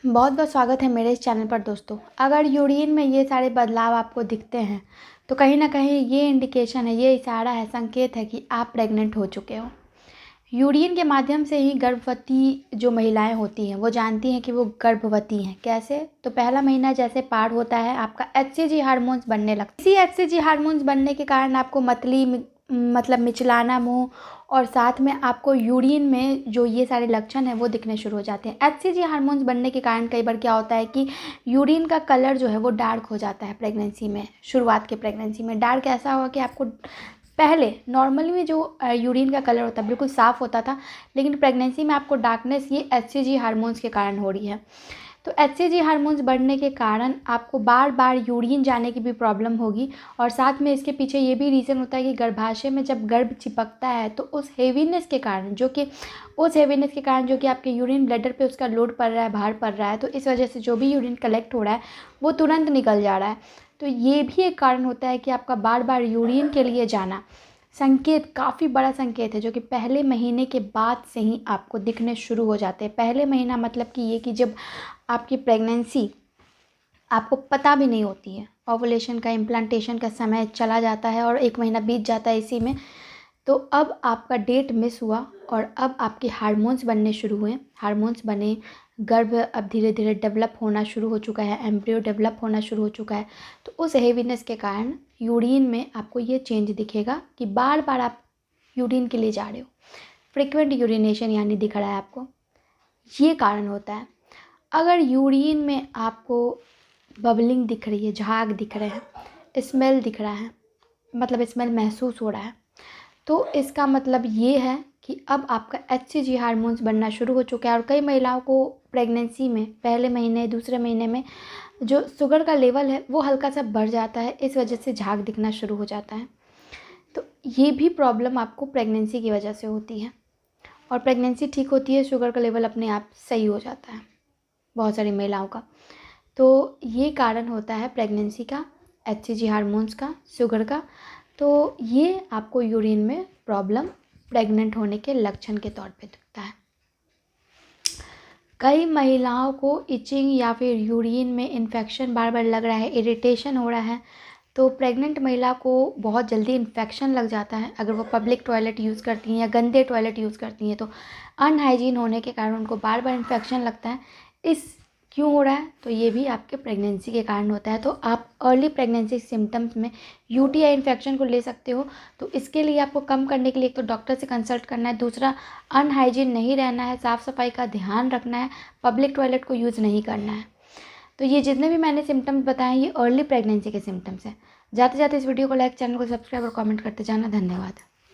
बहुत बहुत स्वागत है मेरे इस चैनल पर दोस्तों। अगर यूरिन में ये सारे बदलाव आपको दिखते हैं तो कहीं ना कहीं ये इंडिकेशन है, ये इशारा है, संकेत है कि आप प्रेग्नेंट हो चुके हो। यूरिन के माध्यम से ही गर्भवती जो महिलाएं होती हैं वो जानती हैं कि वो गर्भवती हैं। कैसे? तो पहला महीना जैसे पार होता है आपका एचसीजी हार्मोन्स बनने लगता है। इसी एचसीजी हार्मोन्स बनने के कारण आपको मतलब मिचलाना मुंह और साथ में आपको यूरिन में जो ये सारे लक्षण हैं वो दिखने शुरू हो जाते हैं। एचसीजी हार्मोन्स बनने के कारण कई बार क्या होता है कि यूरिन का कलर जो है वो डार्क हो जाता है। प्रेगनेंसी में, शुरुआत के प्रेगनेंसी में डार्क ऐसा होगा कि आपको पहले नॉर्मली में जो यूरिन का कलर होता है बिल्कुल साफ़ होता था, लेकिन प्रेगनेंसी में आपको डार्कनेस ये एचसीजी हार्मोन्स के कारण हो रही है। तो एचसीजी हार्मोन्स बढ़ने के कारण आपको बार बार यूरिन जाने की भी प्रॉब्लम होगी और साथ में इसके पीछे ये भी रीज़न होता है कि गर्भाशय में जब गर्भ चिपकता है तो उस हेवीनेस के कारण जो कि आपके यूरिन ब्लैडर पे उसका लोड पड़ रहा है, भार पड़ रहा है, तो इस वजह से जो भी यूरिन कलेक्ट हो रहा है वो तुरंत निकल जा रहा है। तो ये भी एक कारण होता है कि आपका बार बार यूरिन के लिए जाना संकेत, काफ़ी बड़ा संकेत है, जो कि पहले महीने के बाद से ही आपको दिखने शुरू हो जाते हैं। पहले महीना मतलब कि ये कि जब आपकी प्रेगनेंसी आपको पता भी नहीं होती है, ओवुलेशन का, इम्प्लांटेशन का समय चला जाता है और 1 महीना बीत जाता है इसी में। तो अब आपका डेट मिस हुआ और अब आपके हार्मोन्स बनने शुरू हुए। हार्मोन्स बने, गर्भ अब धीरे धीरे डेवलप होना शुरू हो चुका है, एम्ब्रियो डेवलप होना शुरू हो चुका है। तो उस हेवीनेस के कारण यूरिन में आपको ये चेंज दिखेगा कि बार बार आप यूरिन के लिए जा रहे हो, फ्रिक्वेंट यूरिनेशन यानी दिख रहा है आपको। ये कारण होता है। अगर यूरिन में आपको बबलिंग दिख रही है, झाग दिख रहे हैं, स्मेल दिख रहा है, मतलब स्मेल महसूस हो रहा है, तो इसका मतलब ये है कि अब आपका एचसीजी हार्मोन्स बनना शुरू हो चुका है। और कई महिलाओं को प्रेगनेंसी में पहले महीने, दूसरे महीने में जो शुगर का लेवल है वो हल्का सा बढ़ जाता है, इस वजह से झाग दिखना शुरू हो जाता है। तो ये भी प्रॉब्लम आपको प्रेगनेंसी की वजह से होती है और प्रेगनेंसी ठीक होती है, शुगर का लेवल अपने आप सही हो जाता है बहुत सारी महिलाओं का। तो ये कारण होता है प्रेगनेंसी का, एचसीजी हार्मोन्स का, शुगर का। तो ये आपको यूरिन में प्रॉब्लम प्रेग्नेंट होने के लक्षण के तौर पे दिखता है। कई महिलाओं को इचिंग या फिर यूरिन में इन्फेक्शन बार बार लग रहा है, इरिटेशन हो रहा है, तो प्रेग्नेंट महिला को बहुत जल्दी इन्फेक्शन लग जाता है अगर वो पब्लिक टॉयलेट यूज़ करती हैं या गंदे टॉयलेट यूज़ करती हैं। तो अनहाइजीन होने के कारण उनको बार बार इन्फेक्शन लगता है। इस क्यों हो रहा है? तो ये भी आपके प्रेगनेंसी के कारण होता है। तो आप अर्ली प्रेगनेंसी सिम्टम्स में यूटीआई इन्फेक्शन को ले सकते हो। तो इसके लिए आपको कम करने के लिए एक तो डॉक्टर से कंसल्ट करना है, दूसरा अनहाइजीन नहीं रहना है, साफ़ सफाई का ध्यान रखना है, पब्लिक टॉयलेट को यूज़ नहीं करना है। तो ये जितने भी मैंने सिम्टम्स बताए ये अर्ली प्रेगनेंसी के सिम्टम्स हैं। जाते जाते इस वीडियो को लाइक, चैनल को सब्सक्राइब और कमेंट करते जाना। धन्यवाद।